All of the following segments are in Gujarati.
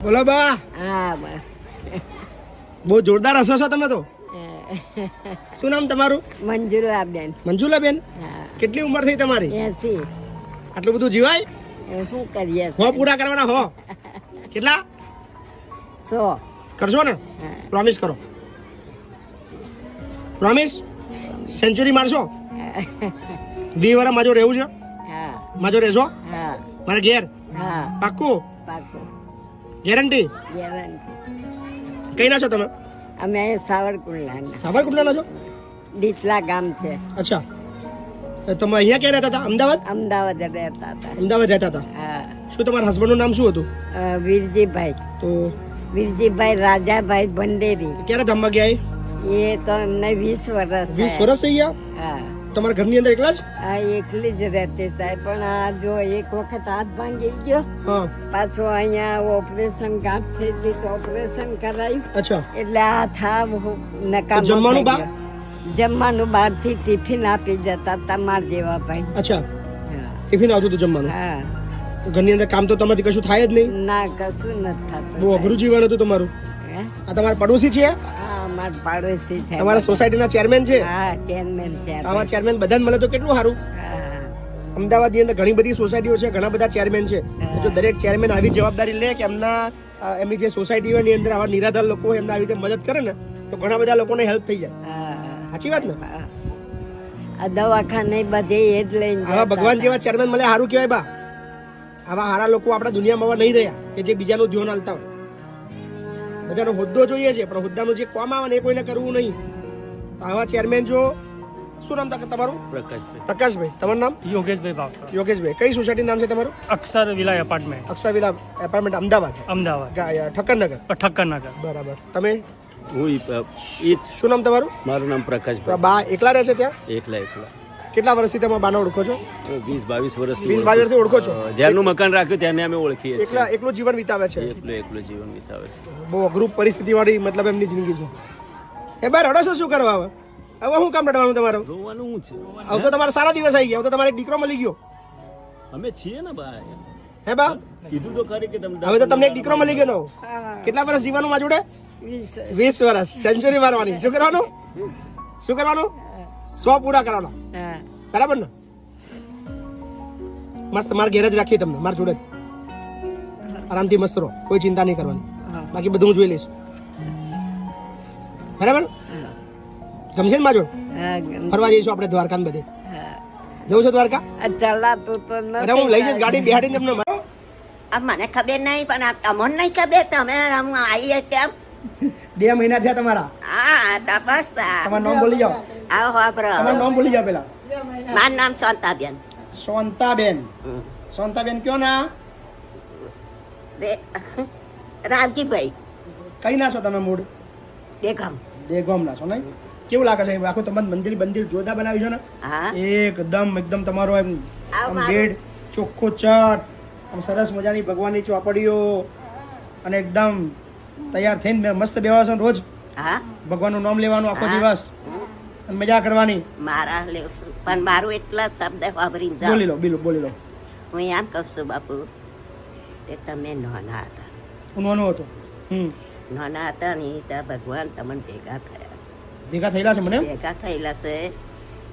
બોલો બા. હા બસ. બહુ જોરદાર હસો છો તમે તો. શું નામ તમારું? મંજુલાબેન. મંજુલાબેન, હા. કેટલી ઉંમર થઈ તમારી? 80. આટલું બધું જીવાય? શું કરીએ? હો પૂરા કરવાના હો. કેટલા 100. કરશો ને? હા. પ્રોમિસ કરો. પ્રોમિસ? સેન્ચુરી મારશો? 20 વર્ષ માજો રહેવું છે? હા. માજો રહેશો? હા. મારા ઘેર? હા. પાક્કું? પાકું. ગેરંટી? ગેરંટી. કઈ ના છો તમે? અમે સાવરકુંડલા. સાબરકુંડલાના છો? ડીટલા ગામ છે. અચ્છા, તમે અહીંયા ક્યાં રહેતા હતા? અમદાવાદ? અમદાવાદ રહેતા હતા. અમદાવાદ રહેતા હતા. હા. શું તમારા હસબન્ડનું નામ શું હતું? વીરજીભાઈ. તો વીરજીભાઈ રાજાભાઈ ભંડેરી. ક્યારે ધામમાં ગયા? એ તો એમને 20 વર્ષ. 20 વર્ષ થઈ ગયા? હા. તમારા ઘરની અંદર એકલા જ? હા, એકલી જ રહેતી સાહેબ. પણ આ જો એક વખત હાથ ભાંગી ગયો, હા. પાછો અહીંયા ઓપરેશન ગાંઠ થઈ ગઈ તો ઓપરેશન કરાયું. અચ્છા. એટલે આ થાવ નકામો જમવાનું થઈ બહાર? ગયો. જમવાનું બહારથી ટિફિન આપી જતા તમાર જેવા ભાઈ. અચ્છા, હા. ટિફિન આવતું હતું જમવાનું? હા. ઘરની અંદર કામ તો તમારાથી કશું થાય જ નહીં? ના, કશું નથી થતું. બહુ અઘરું જીવન હતું તમારું. હે? આ તમારા પડોશી છે? હા, અમાર પાડોશી છે. તમારા સોસાયટીના ચેરમેન છે? હા, ચેરમેન છે. આવા ચેરમેન બધાને મળે તો કેટલું સારું. હા. અમદાવાદની અંદર ઘણી બધી સોસાયટીઓ છે, ઘણા બધા ચેરમેન છે. જો દરેક ચેરમેન આવી જવાબદારી લે કે એમની જે સોસાયટીઓની અંદર આવા નિરાધાર લોકો હોય એમને આવી રીતે મદદ કરે ને તો ઘણા બધા લોકોને હેલ્પ થઈ જાય. હા. સાચી વાત ને? હા. આ દવાખાને બધે એ જ લઈને આવા જતા ભગવાન હતા. જેવા ચેરમેન મળે સારું કહેવાય બા. આવા સારા લોકો આપણા દુનિયામાં નહીં રહ્યા કે જે બીજાનું ધ્યાન આલતા હોય. બધાનો હોદ્દો જોઈએ છે પણ હોદ્દાનું જે કામ આવે ને એ કોઈને કરવું નહીં. તો આવા ચેરમેન જો. શું નામ તમારું? પ્રકાશભાઈ. પ્રકાશભાઈ. તમારું નામ? યોગેશભાઈ ભાવસર. યોગેશભાઈ. કઈ સોસાયટી નામ છે તમારું? અક્ષર વિલાય એપાર્ટમેન્ટ, અક્ષરવિલા એપાર્ટમેન્ટ, અમદાવાદ, અમદાવાદ, ઠક્કરનગર. ઠક્કરનગર. બરાબર. તમે હું શું નામ તમારું? મારું નામ તો પ્રકાશભાઈ. બા એકલા રહે છે ત્યાં? એકલા કેટલા વર્ષથી તમે બાને ઓળખો છો? 20-22 વર્ષથી 20-22 વર્ષથી ઓળખો છો? જ્યારનું મકાન રાખ્યું ત્યાંને અમે ઓળખીએ એકલા છીએ. એકલું જીવન વિતાવે છે? એકલું જીવન વિતાવે છે. બહુ અઘરું પરિસ્થિતિ વાળી મતલબ એમની જિંદગી છે. એ બાર રડો શું કરવા હવે? હવે શું કામ રડવાનું તમારું? રોવાનું શું છે? હવે તો તમારા સારા દિવસ આવી ગયા. હવે તો તમારે એક દીકરો મળી ગયો. અમે છીએ ને ભાઈ. હે બા? કીધું તો ખરી કે તમે હવે તો તમને એક દીકરો મળી ગયો નવો. હા. કેટલા વર્ષ જીવવાનું માં જોડે? 20. 20 વર્ષ. સેન્ચુરી મારવાની. શું કરવાનું? શું કરવાનું? 100 પૂરા કરવાના. હા. બરાબર ને? મસ્ત મારા ઘેર જ રાખીએ તમને, મારા જોડે જ. આરામથી મસ્ત રહો, કોઈ ચિંતા નહીં કરવાની. હા. બાકી બધું હું જોઈ લઈશ. બરાબર? ગમશે ને માજો? હા. ફરવા જઈશું આપણે દ્વારકા ને બધે. હા. જવું છે દ્વારકા? આ ચલાતું તો નથી. અરે હું લઈ જઈશ ગાડી બિહાડીને તમને. આ મને ખબર નહીં પણ આ તમને નહીં ખબર તમે આમ આવીએ કેમ 2 મહિના થયા તમારા. હા તપાસ તમારું નામ બોલી જાઓ. આવો વાપરો તમારું નામ બોલી જાઓ પેલા. મારું નામ શાંતાબેન. શાંતાબેન. શાંતાબેન કયો ના? રામજીભાઈ કઈ ના છો તમે મૂળ? દેખમ. દેગોમ ના છો નહીં? કેવું લાગે છે આખું તમારું મંદિર જોરદાર બનાવ્યું છે ને? હા એકદમ તમારો એમ આ આમ મારું. બેડ ચોખ્ખો ચટ, આમ સરસ મજાની ભગવાનની ચોપડીઓ અને એકદમ તૈયાર થઈને મસ્ત બેવાસો રોજ હા ભગવાનનું નામ લેવાનું આખો હા. દિવસ અને મજા કરવાની. મારા લેવશું પણ મારું એટલા જ શબ્દ વાપરીને જાઓ. બોલી લો બોલી લો. હું એમ કહું છું બાપુ કે તમે નાના હતા હું નાનો હતો. નાના હતા ને ત્યાં ભગવાન તમને ભેગા થયા છે. ભેગા થયેલા છે મને? ભેગા થયેલા છે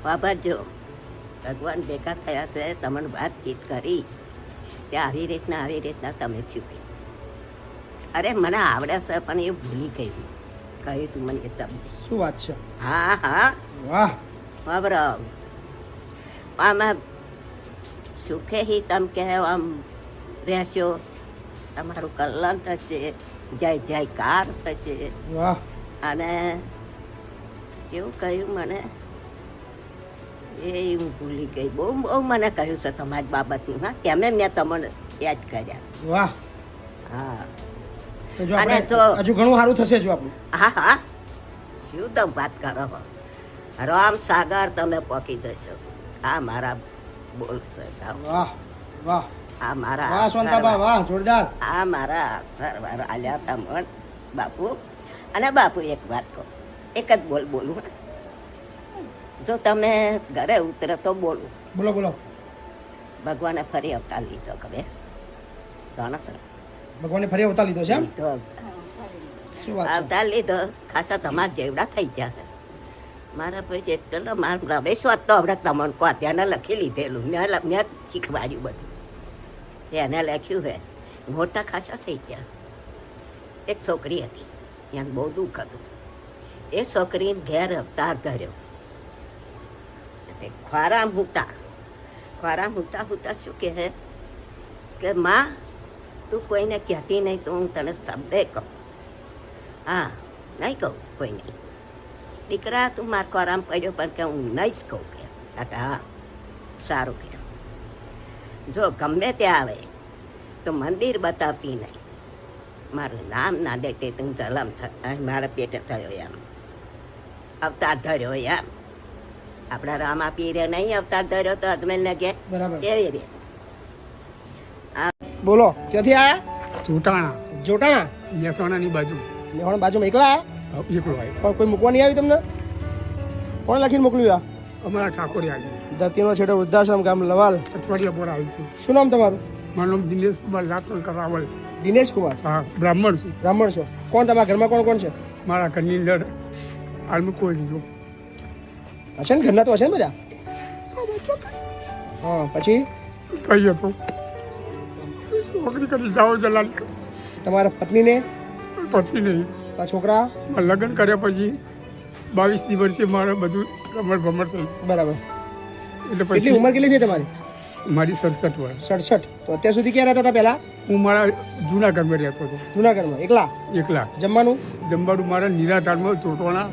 વાપરજો. ભગવાન ભેગા થયા છે તમને વાતચીત કરી કે આવી રીતના તમે શીખી. અરે મને આવડે છે પણ એ ભૂલી કહ્યું તું મને એ શબ્દ. શું વાત છે? હા હા વાહ. વાપરો આમાં સુખે હી તમે કહેવો આમ રહેશો તમારું કલ્યાણ થશે, જય જયકાર થશે. વાહ. અને કેવું કહ્યું મને એ હું ભૂલી ગઈ. બહુ મને કહ્યું છે તમારી બાબતનું. હા તેમે મેં તમને યાદ કર્યા. વાહ. હા તો જો અને આપણે તો- હજુ ઘણું સારું થશે જો આપણું. હા હા શું તમે વાત કરો છો? રામ સાગર તમે પોકી જશો. આ મારા બોલ છે. વાહ વાહ આ મારા વાહ શાંતાબા, વાહ જોરદાર. આ મારા સરવાર આલ્યા હતા મન બાપુ. અને બાપુ એક વાત કહો, એક જ બોલું. જો તમે ઘરે ઉતરે તો બોલું. બોલો. ભગવાને ફરી અવતાર લીધો ખબર જાણો છો? ભગવાને ફરી અવતાર લીધો છે એમ તો શું વાત છે આવતા લીધો ખાસા તમારા જેવડા થઈ ગયા છે મારા પછી એટલો મારા રમેશ્વર તો હમણાં તમને કહો ત્યાં લખી લીધેલું મેં શીખવાડ્યું બધું એને લખ્યું છે મોટા ખાસા થઈ ગયા એક છોકરી હતી એને બહુ દુઃખ હતું એ છોકરીને ઘેર અવતાર ધર્યો ખોરામ હુતા શું કહે કે માં તું કોઈને કહેતી નહીં તો હું તને શબ્દે કહું હા નહીં કહું કોઈ નહીં દીકરા તું મારા ખોરામ પડ્યો પણ કે હું નહીં જ કહું કે હા સારું કે જો ગમે ત્યાં આવે તો મંદિર બતાવતી નહીં મારું નામ ના દે તે તું જલમ મારા પેટે થયો એમ અવતાર ધર્યો એમ આપણા રામા પીરે નહીં અવતાર ધર્યો તો અજમેર ને કે બરાબર કેવી રીતે બોલો ક્યાંથી આયા ચોટાણા જોટાણા મહેસાણાની બાજુ મેહોણ બાજુમાં એકલા આયા એકલો આવ્યો પણ કોઈ મૂકવા નહીં આવ્યું તમને કોણ લખીને મોકલ્યું અમારા ઠાકોરે આવી ધરતીનો છેડો વૃદ્ધાશ્રમ ગામ લવાલ અઠવાડિયા પર આવ્યું છું શું નામ તમારું મારું નામ દિનેશ કુમાર લાખશંકર રાવલ દિનેશ કુમાર હા બ્રાહ્મણ છું બ્રાહ્મણ છો કોણ તમારા ઘરમાં કોણ કોણ છે મારા ઘરની અંદર હાલમાં કોઈ લીધું હશે ને ઘરના તો હશે ને બધા હા પછી કહી હતો નોકરી કરી જાઓ જલાલ તમારા પત્નીને પત્ની નહીં આ છોકરા લગ્ન કર્યા પછી 22 દિવસે મારે બધું રમણ ભમણ થયું બરાબર એટલે કેટલી પછી ઉંમર કેટલી છે તમારી મારી 67 વર્ષ 67 તો અત્યાર સુધી ક્યાં રહેતા હતા પહેલા હું મારા જૂના ઘરમાં રહેતો હતો જુનાગઢમાં એકલા એકલા જમવાનું જમવાનું મારા નિરાધારમાં ચોટવાના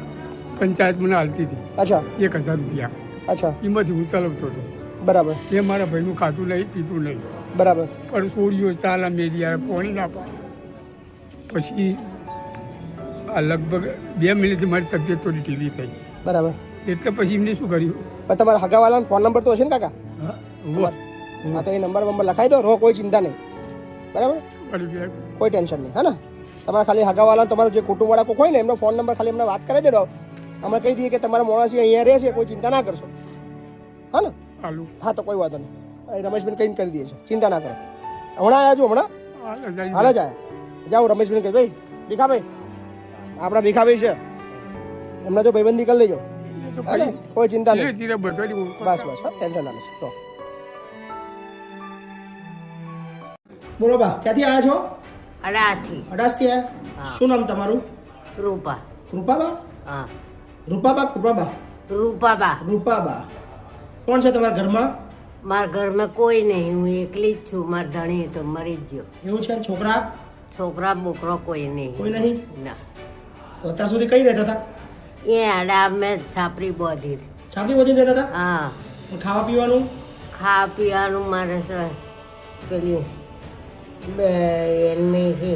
પંચાયત મને હાલતી હતી અચ્છા 1000 રૂપિયા અચ્છા એમાંથી હું ચલાવતો હતો બરાબર એ મારા ભાઈનું ખાતું નહીં પીતું નહીં બરાબર પણ સોરીઓ ચાલા મેરિયા પોણી ના પાડે પછી આ લગભગ 2 મહિનાથી મારી તબિયત થોડી ઢીલી થઈ બરાબર એટલે પછી એમને શું કર્યું પણ તમારા હગાવાલાનો ફોન નંબર તો હશે ને કાકા હા, ઉભો. હા તો એ નંબર લખાઈ દો રો કોઈ ચિંતા નહીં બરાબર વળી ગયા. કોઈ ટેન્શન નહીં હા ને તમારા ખાલી હગાવાલા તમારું જે કુટુંબવાળા કોઈ હોય ને એમનો ફોન નંબર ખાલી એમને વાત કરી દેડો અમે કહી દઈએ કે તમારા માણસી અહીંયા રહે છે કોઈ ચિંતા ના કરશો હા ને હાલો. હા તો કોઈ વાંધો નહીં રમેશભાઈ કહીને કરી દઈએ છે ચિંતા ના કરો હમણાં આવ્યા છો હમણાં હાલો, જઈ હાલ જ આવ્યા જાઓ રમેશભાઈ કહી ભાઈ ભીખાભાઈ આપણા ભીખાભાઈ છે એમના જો ભાઈબંધી કરી લેજો એ તો હાલે? પછી કોઈ ચિંતા ધીરે નહીં ધીરે બધાની ઓળખ બસ બસ હા ટેન્શન ના લેશો તો બોલો બા ક્યાંથી આવ્યા છો અડાથી અડાસથી હા. આવ્યા શું નામ તમારું રૂપા રૂપાબા હા રૂપાબા કૃપાબા રૂપાબા રૂપાબા કોણ છે તમારા ઘરમાં મારા ઘરમાં કોઈ નહીં હું એકલી જ છું મારા ધણી તો મરી જ ગયો એવું છે છોકરા છોકરા બોકરો કોઈ નહીં કોઈ નહીં ના તો અત્યાર સુધી કઈ રહેતા હતા એ આડા મેં છાપરી બોધી છાપરી બધી રહેતા હતા હા પણ ખાવા પીવાનું ખાવા પીવાનું મારે પેલી બે એમની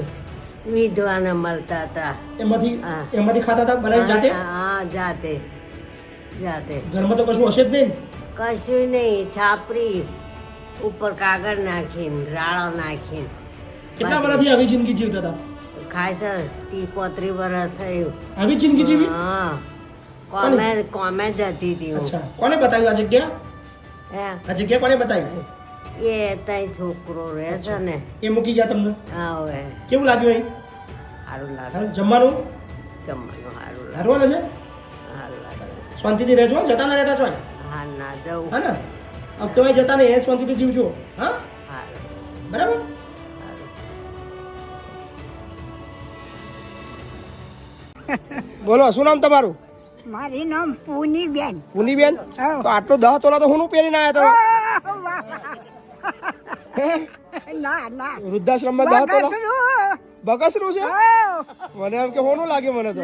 વિધવાને મળતા હતા એમાંથી હા. એમાંથી ખાતા હતા બનાવી જાતે હા જાતે જાતે ઘરમાં તો કશું હશે જ નહીં કશું નહીં છાપરી ઉપર કાગળ નાખીને રાળો નાખીને કેટલા વર્ષથી આવી જિંદગી જીવતા હતા ખાસ 30-35 વર્ષ થયું આવી જિંદગી જીવી હા કોમે જતી હતી હું અચ્છા કોને બતાવ્યું આ જગ્યા હે? આ જગ્યા કોને બતાવી એ તઈ છોકરો રહે છે ને એ મૂકી ગયા તમને હા હવે કેવું લાગ્યું અહીં સારું લાગે હારું, જમવાનું જમવાનું સારું લાગે સારું હાલે છે સારું લાગે શાંતિથી રહેજો હો, જતા ના રહેતા છો હા ના જવું હા ને अब કહેવાય જતા નહીં એ શાંતિથી જીવજો હા સારું બરાબર બોલો શું નામ તમારું મારી નામ પૂનીબેન પુનીબેન હા. તો આટલો 10 તોલા તો હું પહેરીને આવ્યા તમે ના ના વૃદ્ધાશ્રમમાં 10 તોલા બગસરું છે ના મને એમ કે હોનું લાગે મને તો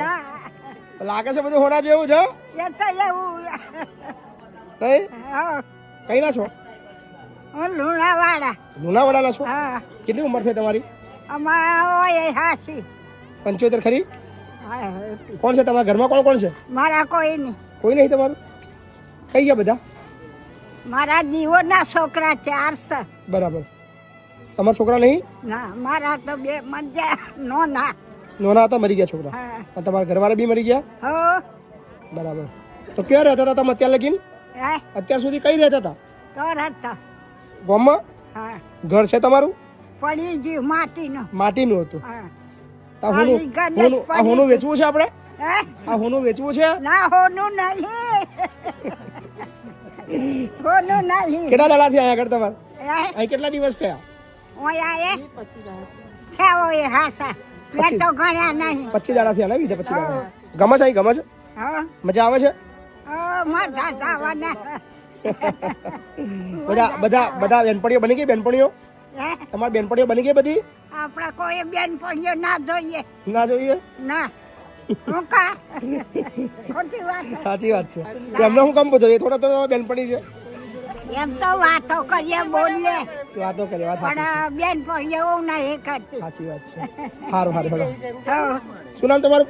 લાગે છે બધું હોના જેવું છે એ તો એવું નહીં હા, કઈ ના છો હું લુણાવાડા લુણાવાડાના છો હા કેટલી ઉંમર છે તમારી અમારા હોય હાસી 75 ખરી હા, કોણ છે તમારા ઘરમાં કોણ કોણ છે મારા કોઈ નહીં કોઈ નહીં તમારું કઈ ગયા બધા મારા દીવોના છોકરા 4 છે બરાબર તમારા છોકરા નહીં ના મારા તો 2 મજા નો ના નોના હતા મરી ગયા છોકરા હા અને તમારા ઘરવાળા બી મરી ગયા હો બરાબર તો ક્યાં રહેતા હતા તમે અત્યાર લગીન હે અત્યાર સુધી કઈ રહેતા હતા તો રહેતા ગામમાં હા ઘર છે તમારું પડી ગયું માટીનું માટીનું હતું હા. આ હોનું આ હોનું વેચવું છે આપણે હે? આ હોનું વેચવું છે ના હોનું નહીં હોનું નહીં કેટલા દાડા થયા આગળ તમારે હે? અહીં કેટલા દિવસ થયા ઓય આયે થયા હોય હાસા મેં તો ગણ્યા નહીં 25 દાડા થયા ને બીજા 25 દાડા ગમે છે અહીં ગમે છે હા મજા આવે છે મજા જવાના બધા બેનપણીઓ બની ગઈ બેનપણીઓ હે? તમારી બેનપણીઓ બની ગઈ બધી આપણે કોઈ બેન પડ્યો ના જોઈએ ના જોઈએ ના હું કા ખોટી વાત સાચી વાત છે તો એમને હું કામ પૂછો થોડા થોડા બેનપણી છે એમ તો વાતો કરીએ બોલીએ વાતો કરી વાત સાચી પણ બેન પડ્યો એવું નહીં કરતી સાચી વાત છે સારું સારું હેડો હા. શું નામ તમારું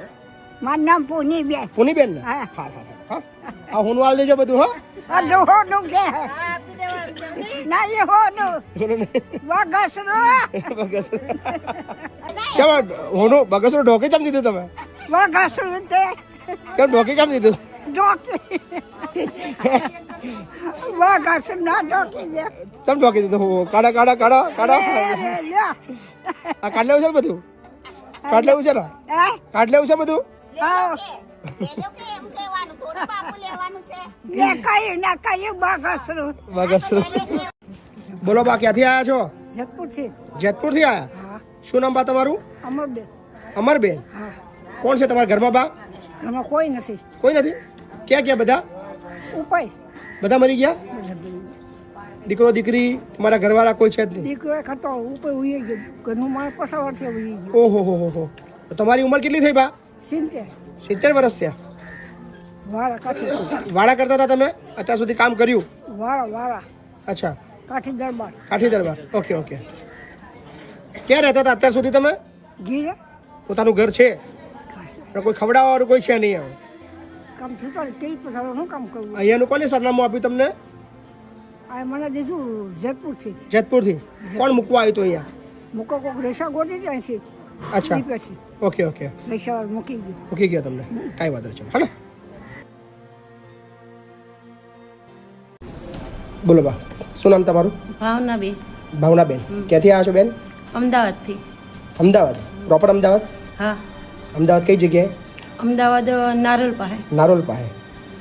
મારું નામ પૂની બેન પુનીબેન ને હા. હા આ હોનું હાલ દેજો બધું હા હજુ હોનું કે નહીં હોનું વગસરું કેમ હોનું બગસરું ઢોકી કેમ દીધું તમે વગસરું તે કેમ ઢોકી કેમ દીધું ડોકી વગસરું ના ડોકી દે કેમ ઢોકી દીધું કાઢા કાઢા કાઢા કાઢા લ્યો. આ કાઢ લેવું છે ને બધું કાઢ લેવું છે ને હે? કાઢ લેવું છે બધું હા. મેં કહ્યું ના કહ્યું બગસરું બગસરું બોલો બા ક્યાંથી આવ્યા છો જગપુરથી જેતપુર થી આવ્યા શું નામ બા તમારું અમરબેન અમરબેન કોણ છે તમારા ઘરમાં બા ઘરમાં કોઈ નથી કોઈ નથી ક્યાં ક્યાં બધા ઉપાય બધા મરી ગયા દીકરો દીકરી તમારા ઘરવાળા કોઈ છે જ નહીં દીકરો એક હતો ઉપર ઉઈ ગયો ઘરનું માણસ પસાવર છે ઉઈ ગયો ઓહો હો હો હો તો તમારી ઉંમર કેટલી થઈ બા 70 વર્ષ થયા વાળા કાઠી વાડા કરતા હતા તમે અત્યાર સુધી કામ કર્યું વાળા અચ્છા કાઠી દરબાર કાઠી દરબાર ઓકે ઓકે ક્યાં રહેતા હતા અત્યાર સુધી તમે ગીરે પોતાનું ઘર છે પણ કોઈ ખવડાવવાવાળું કોઈ છે નહીં હવે કામ થયું તે પછી શું કામ કરવું અહીંયાનું કોને સરનામું આપ્યું તમને આ મને દીધું જેતપુરથી જેતપુરથી કોણ મૂકવા આવ્યું હતું અહીંયા મૂકો કોઈક રેસા ગોતી જાય છે અચ્છા પછી ઓકે ઓકે રેસા મૂકી ગયું મૂકી ગયા તમને કાંઈ વાંધો નહીં ચલો હા બોલો બા શું નામ તમારું ભાવનાબેન ભાવનાબેન ક્યાંથી આવ્યા છો બેન અમદાવાદથી અમદાવાદ પ્રોપર અમદાવાદ હા અમદાવાદ કઈ જગ્યાએ અમદાવાદ નારોલ પાસે નારોલ પાસે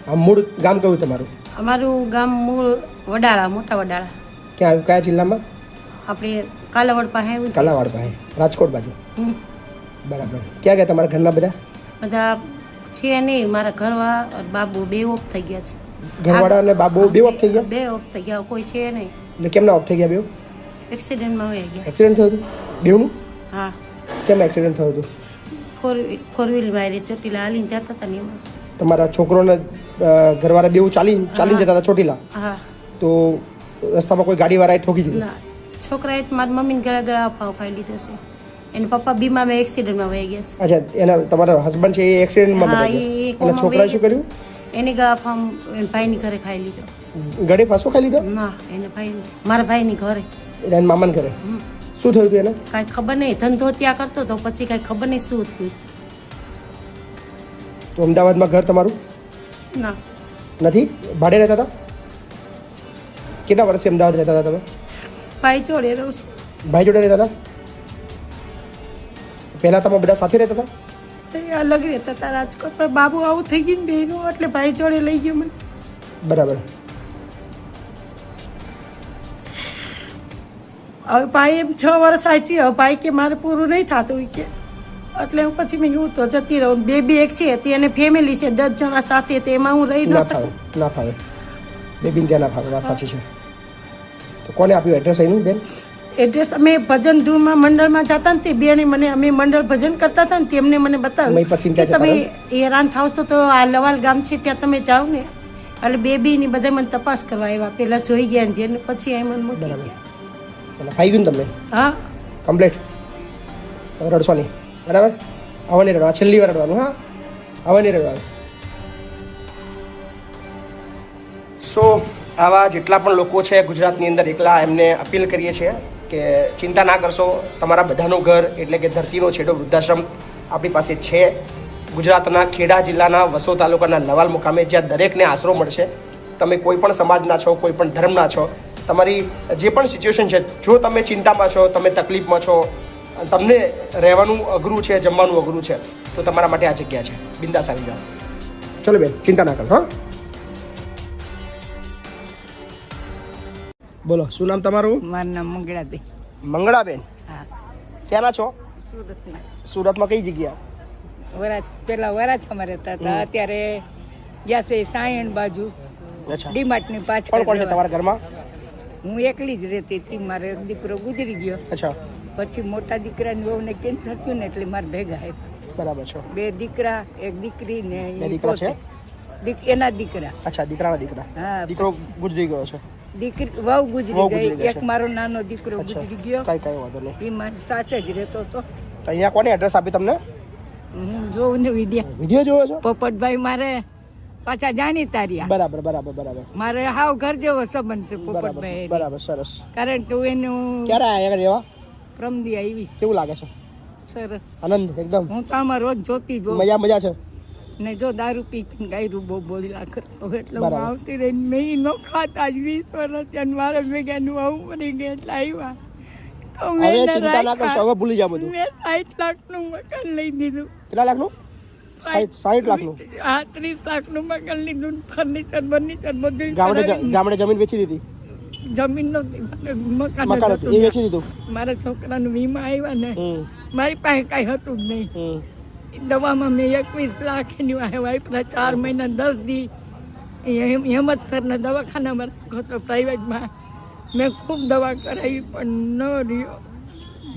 આ મૂળ ગામ કયું તમારું અમારું ગામ મૂળ વડાળા મોટા વડાળા ક્યાં કયા જિલ્લામાં આપણે કાલાવડ પાસે આવ્યું છે. કાલાવાડ પાસે રાજકોટ બાજુ હમ. બરાબર ક્યાં ગયા તમારા ઘરના બધા બધા છે નહીં મારા ઘરવાળા બાબુ બે ઓફ થઈ ગયા છે ઘરવાળા અને બાબુ બે ઓફ થઈ ગયા બે ઓફ થઈ ગયા કોઈ છે નહીં એટલે કેમના ઓફ થઈ ગયા બે એક્સિડન્ટમાં વહી ગયા એક્સિડન્ટ થયું હતું બેવનું હા શેમાં એક્સિડન્ટ થયું હતું ફોર વ્હીલ મારી ચોટીલા હાલીને જતા હતા ને એમાં તમારા છોકરોને ઘરવાળા બેવું ચાલીને જતા હતા ચોટીલા હા તો રસ્તામાં કોઈ ગાડીવાળાએ ઠોકી દીધી ના છોકરાએ તો મારી મમ્મીને ઘરે અફાવ ખાઈ લીધો છે એને પપ્પા બીમાર એક્સિડન્ટમાં વહી ગયા છે અચ્છા એના તમારા હસબન્ડ છે એ એક્સિડન્ટમાં હા, મરી એ ગયા કોમાં અને છોકરાએ શું વહી કર્યું એને ગાફામ એને ભાઈની ઘરે ખાઈ લીધો ગળે ફાંસો ખાઈ લીધો ના એને ભાઈ મારા ભાઈની ઘરે એટલે એના મામાને ઘરે શું થયું હતું એને કાંઈ ખબર નહીં ધંધો ત્યાં કરતો તો પછી કાંઈ ખબર નહીં શું થયું તો અમદાવાદમાં ઘર તમારું ના નથી ભાડે રહેતા હતા કેટલા વર્ષથી અમદાવાદ રહેતા હતા તમે ભાઈ જોડે રહું છું. ભાઈ જોડે રહેતા હતા પહેલા તમે બધા સાથે રહેતા હતા એ અલગ રહેતા હતા રાજકોટ પર બાબુ આવું થઈ ગયું ને બેનું એટલે ભાઈ જોડે લઈ ગયો મને બરાબર હવે ભાઈ એમ 6 વર્ષ સાચવી હવે ભાઈ કે મારે પૂરું નહીં થતું હોય કે એટલે હું પછી મેં હું તો જતી રહું બેબી એક છે તે એને ફેમિલી છે 10 જણા સાથે તે એમાં હું રહી ન ના શકું ફાવે ના ફાવે બેબીને ત્યાં ના ફાવે વાત સાચી છે તો કોને આપ્યું એડ્રેસ એનું બેન એડ્રેસ અમે ભજન ધૂનમાં મંડળમાં જતા ને તે બેને મને અમે મંડળ ભજન કરતા હતા ને તેમને મને અમે બતાવ્યું પછી કે ત્યાં જતા તમે હેરાન થાવ છો તો આ લવાલ ગામ છે ત્યાં તમે જાઓ ને એટલે બેબીની બધા મને તપાસ કરવા આવ્યા પેલા જોઈ ગયા ને જેને પછી એ મને મૂકી બરાબર ગયા અને ફાઈ ગયું ને તમને હા કમ્પ્લીટ હવે રડશો નહીં બરાબર હવે નહીં રડવા છેલ્લી વાર રડવાનું હા હવે નહીં રડવાનું સો આવા જેટલા પણ લોકો છે ગુજરાતની અંદર એકલા એમને અપીલ કરીએ છીએ કે ચિંતા ના કરશો તમારા બધાનું ઘર એટલે કે ધરતીનો છેડો વૃદ્ધાશ્રમ આપણી પાસે છે ગુજરાતના ખેડા જિલ્લાના વસો તાલુકાના લવાલ મુકામે જ્યાં દરેકને આશરો મળશે તમે કોઈ પણ સમાજના છો કોઈ પણ ધર્મના છો તમારી જે પણ સિચ્યુએશન છે, જો તમે ચિંતામાં છો, તમે તકલીફમાં છો, તમને રહેવાનું અઘરું છે, જમવાનું અઘરું છે, તો તમારા માટે આ જગ્યા છે. બિંદાસ આવી જાઓ. ચલો બેન, ચિંતા ના કરો. હા, બોલો, શું નામ તમારું? મારું નામ મંગળાબેન. મંગળાબેન, હા, ક્યાંના છો? સુરતમાં. સુરતમાં કઈ જગ્યા? પેલા વરાછામાં રહેતા હતા, અત્યારે ગયા છે સાયણ બાજુ અચ્છા. ડીમાર્ટની કોણ પાછળ. કોણ છે તમારા ઘરમાં? હું એકલી જ રહેતી હતી. મારો એક દીકરો ગુજરી ગયો, અચ્છા, પછી મોટા દીકરાની વહુને કેન્સર થયું ને એટલે મારે ભેગા આવ્યા. બરાબર છે. 2 દીકરા, 1 દીકરી ને બે દીકરા છે? એના દીકરા. અચ્છા, દીકરાના દીકરા. હા, દીકરો ગુજરી ગયો છે. દીકરી વહુ વહુ ગુજરી ગુજરી ગઈ. ગઈ એક છે. મારો નાનો દીકરો અચ્છા, ગુજરી ગયો. કઈ વાંધો નહીં. એ મારી સાથે જ રહેતો હતો. તો અહીંયા કોને એડ્રેસ આપ્યું તમને? હું જોઉં ને વિડીયો. વિડીયો જોવો છો? પોપટભાઈ મારે પાછા જાણીતા રહ્યા. બરાબર બરાબર બરાબર મારે હાવ ઘર જેવો સંબંધ છે બરાબર પોપટભાઈ. બરાબર, સરસ. કારણ કે હું એનું ક્યારે આયા રહેવા? પ્રમદી આવી. કેવું લાગે છે? સરસ આનંદ એકદમ? હું તો આમાં રોજ જોતી જોઉં. મજા છે? ને જો દારૂ પી પીને ગાયરું બહુ બોલ્યા કરતો એટલે હું બરાબર. આવતી રહી. મેં નો ખાતા જ 20 વર્ષ થયા ને મારા ભેગાનું આવું મરી ગયા એટલે આવ્યા. તો મેં હવે એને ચિંતા ના કરશો, રાખ્યા. હવે ભૂલી જાવ બધું. મેં 60 લાખનું મકાન લઈ દીધું. કેટલા લાખનું? 60 લાખનું. 30 લાખનું મકાન લીધું. ફર્નિચર બર્નિચર બધું ગામડે જમીન વેચી દીધી? જમીન નહોતી, મકાન મકાન જ હતું, હતું. એ વેચી દીધું? મારા છોકરાનું વીમા આવ્યા ને હમ, મારી પાસે કાંઈ હતું જ નહીં. હમ. દવામાં મેં 21 લાખ એની વાપરા. 4 મહિના 10 દી હેમતસરના દવાખાનામાં રાખ્યો હતો, પ્રાઇવેટમાં. મેં ખૂબ દવા કરાવી પણ ન રહ્યો.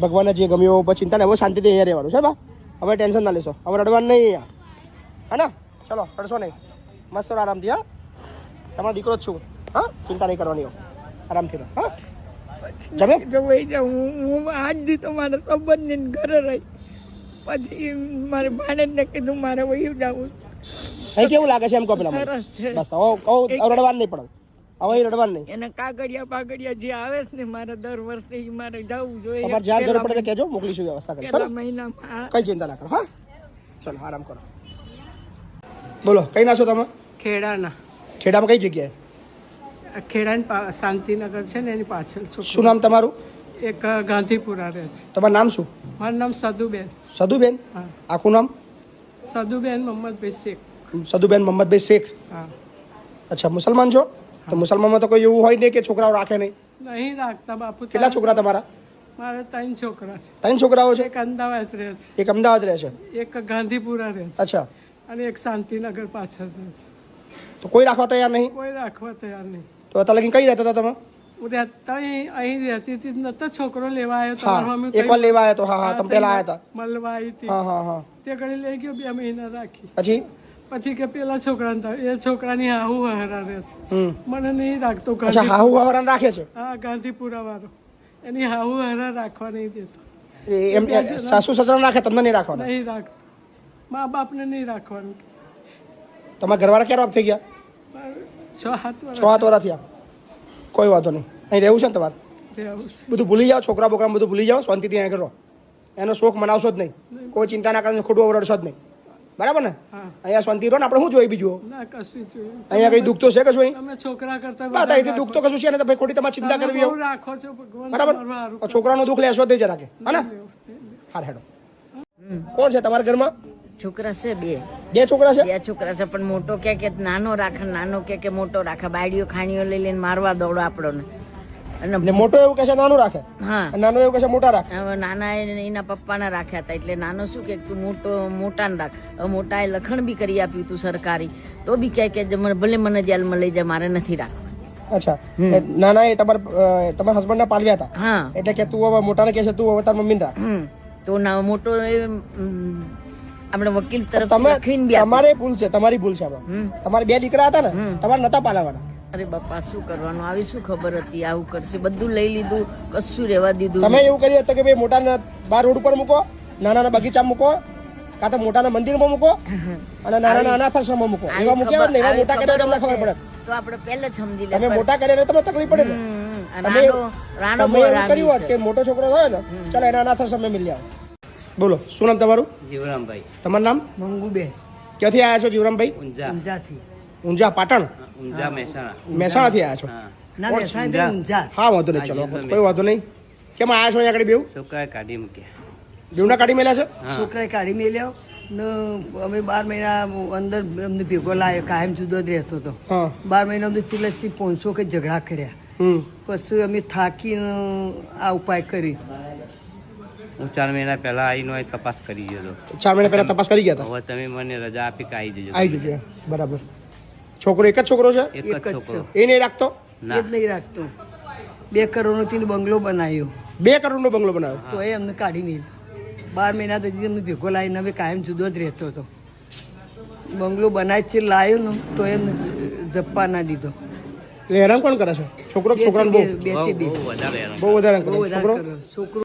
ભગવાનને જે ગમ્યું પછી ચિંતા નહીં, હવે શાંતિથી અહીંયા રહેવાનું છે. બા, હવે ટેન્શન ના લેશો, હવે રડવાનું નહીં અહીંયા. હા ને? ચલો, રડશો નહીં, મસ્ત રહો આરામથી. હા, તમારો દીકરો જ છું. હા, ચિંતા નહીં કરવાની, આરામથી રહો. હા, જમે? જો વહી જાઉં હું આજ દી તો મારા સંબંધને ઘરે રહી. પછી મારે ભાણેજને કીધું મારે વહી જવું. અહીં કેવું લાગે છે એમ કહો પેલા મને. સરસ છે. બસ હવે રડવાનું નહીં પડે, હવે અહીં રડવાનું નહીં. એને કાગળિયા જે આવે છે ને મારે દર વર્ષે ઈ મારે જવું જોઈએ. તમારે જ્યાં જરૂર પડે તો કહેજો, મોકલીશું વ્યવસ્થા કરી. પેલા મહિનામાં કઈ ચિંતા ના કરો. હા, ચલો આરામ કરો. બોલો, કઈ ના છો તમે? ખેડાના ખેડામાં કઈ જગ્યાએ? ખેડાની શાંતિનગર છે ને એની પાછળ શું નામ તમારું? એક ગાંધીપુરા રહે છે. તમારું નામ શું? મારું નામ સદુબેન. સદુબેન? હા, આખું નામ? સદુબેન મોહમ્મદભાઈ શેખ. સદુબેન મોહમ્મદભાઈ શેખ. હા, અચ્છા, મુસલમાન છો? તો મુસલમાનમાં તો કોઈ એવું હોય નહીં કે છોકરાઓ રાખે નહીં. નહીં રાખતા બાપુ. કેટલા છોકરા તમારા? મારે 3 છોકરા છે. 3 છોકરાઓ છે? એક અમદાવાદ રહે છે, એક અમદાવાદ રહે છે. એક ગાંધીપુરા રહે છે અચ્છા, અને એક શાંતિનગર પાછળ રહે છે. તો કોઈ રાખવા તૈયાર નહીં? કોઈ રાખવા તૈયાર નહીં. તો અત્યારે લગી કઈ રહેતા હતા તમે? હું રહેતા અહીં રહેતી હતી, નતો છોકરો લેવા આવ્યો. હા, તમારી મમ્મી એકવાર લેવા આવ્યા તો. હા હા, તમે પેલા આવ્યા મળવા આવી હતી. હતા. હા હા હા. તે ઘડી લઈ ગયો, 2 મહિના રાખી. પછી? પછી કે પેલા છોકરાને થાય, એ છોકરાની હાહુ હરા રહે છે. હમ. મને નહીં રાખતો. અચ્છા, હાહુ હવારાને રાખે છે? હા, ગાંધીપુરા વાળો એની હાહુ હરા રાખવા નહીં દેતો. એમ સાસુ સસરા રાખે, તમને નહીં રાખવાના? નહીં રાખતો. મા બાપને નહીં રાખવાનું. તમારા ઘરવાળા ક્યારે ઓફ થઈ ગયા? 6-7 વર્ષ 6-7 વર્ષ થયા. કોઈ વાંધો નહીં, અહીં રહેવું છે ને તમારે? રહેવું છે. બધું ભૂલી જાઓ, છોકરા બોકરા બધું ભૂલી જાઓ, શાંતિથી અહીંયા કરો. એનો શોખ મનાવશો જ નહીં, કોઈ ચિંતા ના કરશો, ખોટું ઓરડશો જ નહીં. બરાબર ને? હા, અહીંયા શાંતિ રહો ને, આપણે શું જોઈએ બીજું? ના કશું જોયું. અહીંયા કઈ દુઃખ તો છે કશું? અહીં તમે છોકરા કરતા બસ અહીંથી દુઃખ તો કશું છે ને, તો ભાઈ ખોટી તમારે ચિંતા કરવી બહુ એવું. રાખો છો ભગવાન. બરાબર, તમારું હારું આ છોકરાનું દુઃખ લેશો જ નહીં જરાકે. હા ને? હાર હેડો. કોણ છે તમારા ઘરમાં? છોકરા છે 2 છોકરા છે? 2 છોકરા છે પણ મોટો કે નાનો રાખે, નાનો કે મોટો રાખે. બાયડીઓ ખાણીઓ લઈ લઈને મારવા દોડો આપણને. અને ને મોટો એવું કહે છે નાનું રાખે, હા, અને નાનો એવું કહે છે મોટા રાખે. હવે નાના એના પપ્પાને રાખ્યા હતા એટલે નાનો શું કે તું મોટાને રાખ. હવે મોટા એ લખણ બી કરી આપ્યું તું સરકારી, તો બી કહે કે ભલે મને જેલમાં લઈ જાય, મારે નથી રાખવા. અચ્છા, નાના એ તમારા હસબન્ડ ને પાલવ્યા હતા હા, એટલે કે તું હવે મોટાને કહે છે તું હવે તાર મમ્મીને રાખ. તો ના મોટો આપણે વકીલ તરફ તમે લખીને બી આપ્યું. તમારે ભૂલ છે, તમારી ભૂલ છે આમાં. તમારે 2 દીકરા હતા ને, તમારે નતા પાલાવાના. અરે બાપા શું કરવાનું, આવી શું ખબર હતી આવું કરશે. બધું લઈ લીધું, કશું રહેવા દીધું. તમે એવું કર્યું હતું કે ભાઈ મોટાને બહાર રોડ ઉપર મૂકો, નાના બગીચામાં મૂકો, કાં તો મોટાના મંદિરમાં મૂકો અને નાના અનાથાશ્રમમાં મૂકો. એવા મૂક્યા ને, એવા મોટા કર્યા તમને ખબર પડે. તો આપણે પહેલે જ સમજી લે. તમે મોટા કર્યા તમને તકલીફ પડે ને. તમે એવું કર્યું હોત કે મોટો છોકરો થયો ને, ચાલો એના અનાથાશ્રમમાં મિલી આવો. બોલો, શું નામ તમારું? જીવરામભાઈ. તમારું નામ? મંગુબેન. ક્યાંથી આવ્યા છો જીવરામભાઈ? ઊંઝા. ઊંઝા પાટણ? ઊંઝા મહેસાણા. મહેસાણાથી આવ્યા છો. ના બેસાય હા વાંધો નહીં, ચલો કોઈ વાંધો નહીં. કેમ આયા છો અહીંયા આગળ બેવ? છોકરા કાઢી મૂક્યા, બેવના કાઢી મેલ્યા છે? છોકરાએ કાઢી મેલ્યો ને અમે 12 મહિના અંદર અમને ભેગો લાવ્યો, કાયમ જુદો જ રહેતો હતો. હા 12 મહિના અમને સિલેસથી 500 કે ઝઘડા કર્યા. હમ પછી અમે થાકીને આ ઉપાય કરી. હું 4 મહિના પહેલા આવીને તપાસ કરી ગયો હતો. 4 મહિના પહેલા તપાસ કરી ગયા હતા. હવે તમે મને રજા આપી કે આવી જજો. આવી જજો. બરાબર. છોકરો એક જ છોકરો છે? એક એક જ જ છોકરો. છે. એ નહીં રાખતો? એ જ નહીં રાખતો. 2 કરોડનો તેને બંગલો બનાવ્યો 2 કરોડનો બંગલો બનાવ્યો. તો એ અમને કાઢી મેલ્યો. 12 મહિના પછી અમને ભેગો લાવીને અમે કાયમ જુદો જ રહેતો હતો. બંગલો બનાવી છે લાવ્યો ને તો એમને જપ્પા ના દીધો. એટલે હેરાન કોણ કરે છે? છોકરો કે છોકરાને બહુ? બે બહુ વધારે હેરાન. બહુ વધારે બહુ કરે વધારે છોકરો? કર્યો. છોકરો